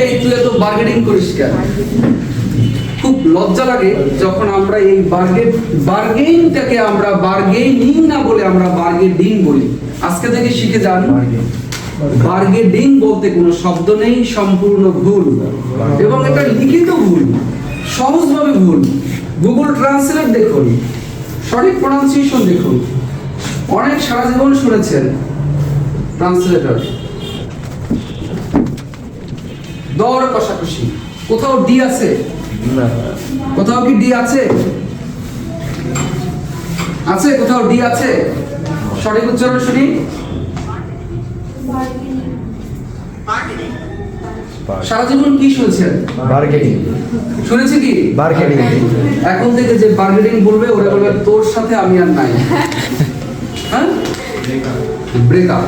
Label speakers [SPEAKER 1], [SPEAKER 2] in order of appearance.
[SPEAKER 1] এই তুই এত বার্গেনিং করিস কেন? খুব লজ্জা লাগে যখন আমরা এই বার্গেইনটাকে আমরা বার্গেনিং না বলে আমরা বার্গেনিং বলি। আজকে থেকে শিখে যান, বার্গেনিং বলতে কোনো শব্দ নেই, সম্পূর্ণ ভুল এবং এটা লিখিত ভুল, সহজভাবে ভুল। গুগল ট্রান্সলেট দেখুন, সঠিক প্রনাউন্সিয়েশন দেখুন। অনেক সারা জীবন শুনেছেন ট্রান্সলেটর, দর কষাকষি। কোথাও ডি আছে? কোথাও কি ডি আছে? আছে কোথাও ডি আছে? সঠিক উচ্চারণ শুনি। সারা জীবন কি শুনেছেন? বার্গেনিং। শুনেছি কি? বার্গেনিং। এখন থেকে যে বার্গেনিং বলবে ওরা বলবে তোর সাথে আমি আর নাই। হ্যাঁ, ব্রেকআপ।